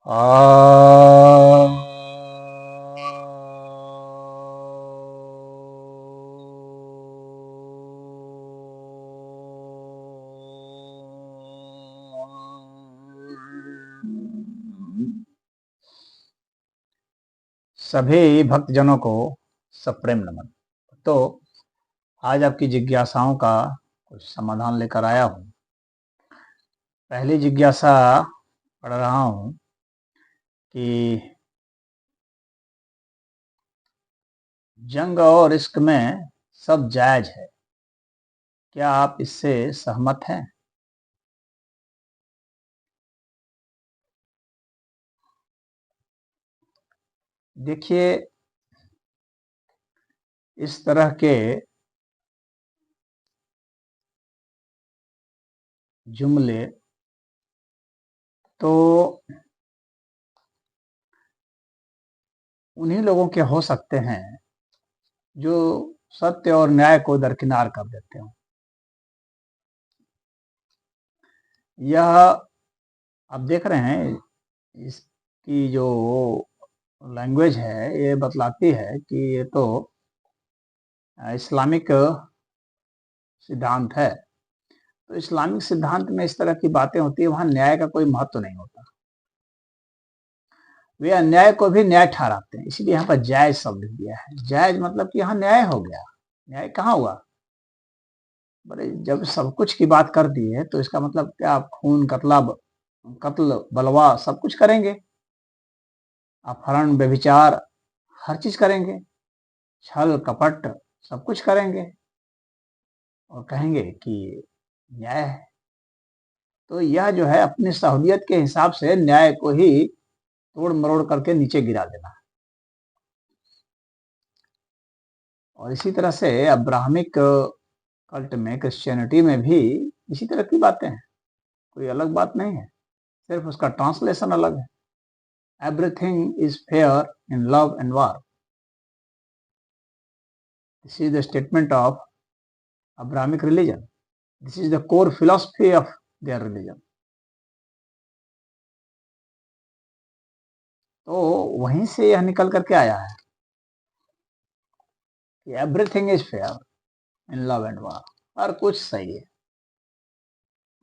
आ सभी भक्तजनों को सप्रेम नमन। तो आज आपकी जिज्ञासाओं का कुछ समाधान लेकर आया हूँ। पहली जिज्ञासा पढ़ रहा हूँ कि जंग और इश्क में सब जायज है, क्या आप इससे सहमत हैं? देखिए, इस तरह के जुमले तो उन्हीं लोगों के हो सकते हैं जो सत्य और न्याय को दरकिनार कर देते हो। यह आप देख रहे हैं, इसकी जो लैंग्वेज है ये बतलाती है कि ये तो इस्लामिक सिद्धांत है। तो इस्लामिक सिद्धांत में इस तरह की बातें होती है, वहां न्याय का कोई महत्व नहीं होता। वे अन्याय को भी न्याय ठहराते हैं, इसलिए यहाँ पर जायज शब्द दिया है। जायज मतलब कि यहाँ न्याय हो गया। न्याय कहाँ हुआ? बड़े जब सब कुछ की बात कर दी है तो इसका मतलब क्या आप खून कत्ल बलवा सब कुछ करेंगे? अपहरण व्यभिचार हर चीज करेंगे, छल कपट सब कुछ करेंगे और कहेंगे कि न्याय है? तो यह जो है अपनी सहूलियत के हिसाब से न्याय को ही तोड़ मरोड़ करके नीचे गिरा देना है। और इसी तरह से अब्राहमिक कल्ट में, क्रिश्चियनिटी में भी इसी तरह की बातें हैं, कोई अलग बात नहीं है, सिर्फ उसका ट्रांसलेशन अलग है। Everything is fair in love and war, this is the statement of Abrahamic religion, this is the core philosophy of their religion. तो वहीं से यह निकल करके आया है कि everything is fair in love and war, हर कुछ सही है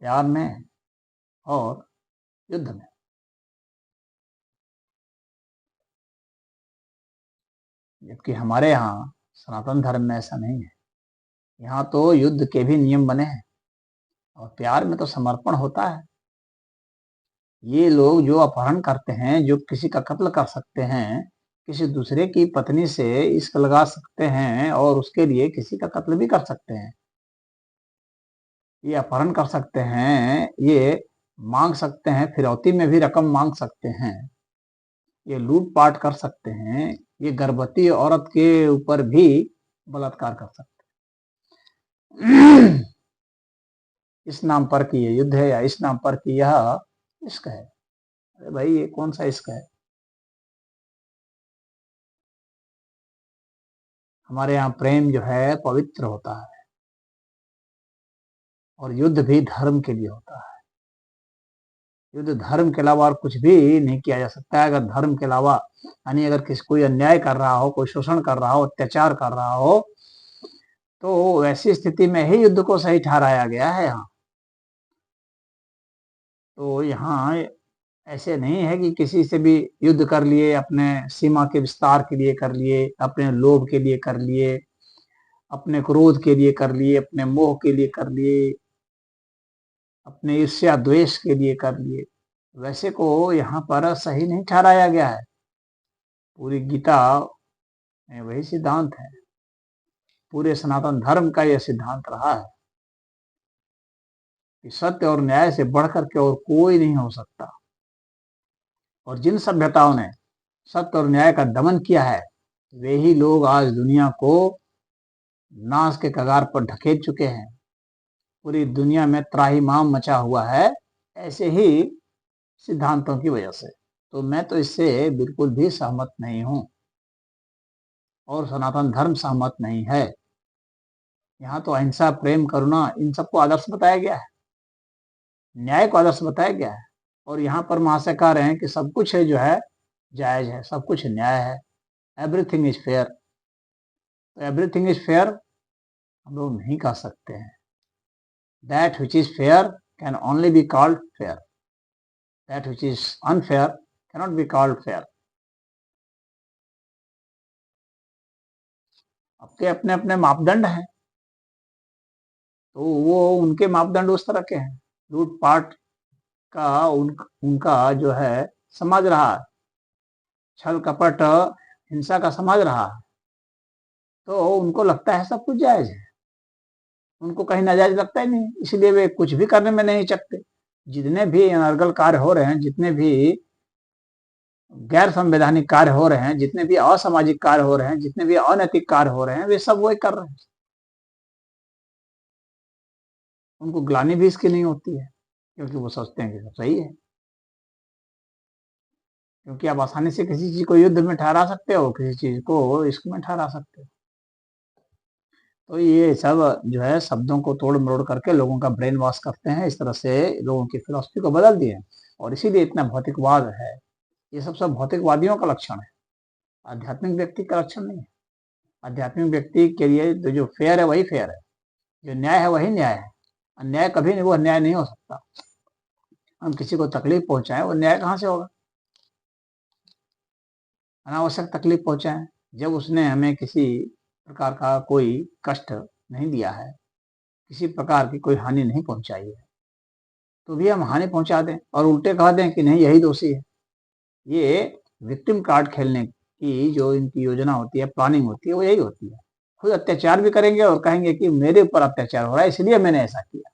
प्यार में और युद्ध में। जबकि हमारे यहाँ सनातन धर्म में ऐसा नहीं है। यहाँ तो युद्ध के भी नियम बने हैं और प्यार में तो समर्पण होता है। ये लोग जो अपहरण करते हैं, जो किसी का कत्ल कर सकते हैं, किसी दूसरे की पत्नी से इश्क लगा सकते हैं और उसके लिए किसी का कत्ल भी कर सकते हैं, ये अपहरण कर सकते हैं, ये मांग सकते हैं, फिरौती में भी रकम मांग सकते हैं, ये लूटपाट कर सकते हैं, ये गर्भवती औरत के ऊपर भी बलात्कार कर सकते हैं। इस नाम पर कि ये युद्ध है या इस नाम पर कि यह इश्क है। अरे भाई, ये कौन सा इश्क है? हमारे यहाँ प्रेम जो है पवित्र होता है और युद्ध भी धर्म के लिए होता है। युद्ध धर्म के अलावा और कुछ भी नहीं किया जा सकता है। अगर धर्म के अलावा, यानी अगर किसी कोई अन्याय कर रहा हो, कोई शोषण कर रहा हो, अत्याचार कर रहा हो, तो वैसी स्थिति में ही युद्ध को सही ठहराया गया है यहाँ। तो यहाँ ऐसे नहीं है कि किसी से भी युद्ध कर लिए, अपने सीमा के विस्तार के लिए कर लिए, अपने लोभ के लिए कर लिए, अपने क्रोध के लिए कर लिए, अपने मोह के लिए कर लिए, अपने ईर्ष्या द्वेष के लिए कर लिए। वैसे को यहाँ पर सही नहीं ठहराया गया है। पूरी गीता में वही सिद्धांत है, पूरे सनातन धर्म का यह सिद्धांत रहा है कि सत्य और न्याय से बढ़कर के और कोई नहीं हो सकता। और जिन सभ्यताओं ने सत्य और न्याय का दमन किया है, वे ही लोग आज दुनिया को नाश के कगार पर ढकेल चुके हैं। पूरी दुनिया में त्राहिमाम मचा हुआ है ऐसे ही सिद्धांतों की वजह से। तो मैं तो इससे बिल्कुल भी सहमत नहीं हूं और सनातन धर्म सहमत नहीं है। यहाँ तो अहिंसा, प्रेम, करुणा इन सबको आदर्श बताया गया है, न्याय को आदर्श बताया गया है और यहाँ पर महाशय कह रहे हैं कि सब कुछ है जो है जायज है, सब कुछ न्याय है, एवरीथिंग इज फेयर। तो एवरीथिंग इज फेयर हम लोग नहीं कह सकते हैं। That which is fair can only be called fair, that which is unfair cannot be called fair. आपके अपने अपने मापदंड हैं, तो वो उनके मापदंड उस तरह के हैं। लूटपाट का उनका जो है समाज रहा है, छल कपट हिंसा का समाज रहा है, तो उनको लगता है सब कुछ जायज है, उनको कहीं नाजायज लगता ही नहीं, इसलिए वे कुछ भी करने में नहीं हिचकते। जितने भी अनर्गल कार्य हो रहे हैं, जितने भी गैर संवैधानिक कार्य हो रहे हैं, जितने भी असामाजिक कार्य हो रहे हैं, जितने भी अनैतिक कार्य हो रहे हैं, वे सब वही कर रहे हैं। उनको ग्लानि भी इसकी नहीं होती है, क्योंकि वो सोचते हैं कि सब सही है। क्योंकि आप आसानी से किसी चीज को युद्ध में ठहरा सकते हो, किसी चीज को इश्क में ठहरा सकते हो। तो ये सब जो है शब्दों को तोड़ मरोड़ करके लोगों का ब्रेन वॉश करते हैं, इस तरह से लोगों की फिलॉसफी को बदल दिए, और इसीलिए इतना भौतिकवाद है। ये सब भौतिकवादियों का लक्षण है, आध्यात्मिक व्यक्ति का लक्षण नहीं है। आध्यात्मिक व्यक्ति के लिए तो जो फेयर है वही फेयर है, जो न्याय है वही न्याय है। अन्याय कभी नहीं, वो अन्याय नहीं हो सकता। हम किसी को तकलीफ पहुंचाएं, वो न्याय कहाँ से होगा? अनावश्यक तकलीफ पहुंचाएं, जब उसने हमें किसी प्रकार का कोई कष्ट नहीं दिया है, किसी प्रकार की कोई हानि नहीं पहुंचाई है, तो भी हम हानि पहुंचा दें और उल्टे कह दें कि नहीं यही दोषी है। ये विक्टिम कार्ड खेलने की जो इनकी योजना होती है, प्लानिंग होती है, वो यही होती है। खुद अत्याचार भी करेंगे और कहेंगे कि मेरे ऊपर अत्याचार हो रहा है इसलिए मैंने ऐसा किया।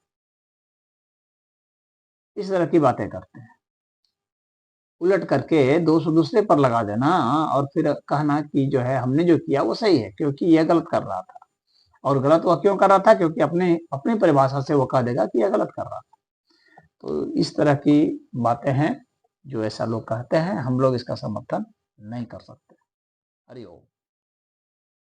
इस तरह की बातें करते हैं, उलट करके दोष दूसरे पर लगा देना और फिर कहना कि जो है हमने जो किया वो सही है, क्योंकि यह गलत कर रहा था। और गलत वह क्यों कर रहा था? क्योंकि अपने अपनी परिभाषा से वो कह देगा कि यह गलत कर रहा था। तो इस तरह की बातें हैं जो ऐसा लोग कहते हैं, हम लोग इसका समर्थन नहीं कर सकते। हरि ओम।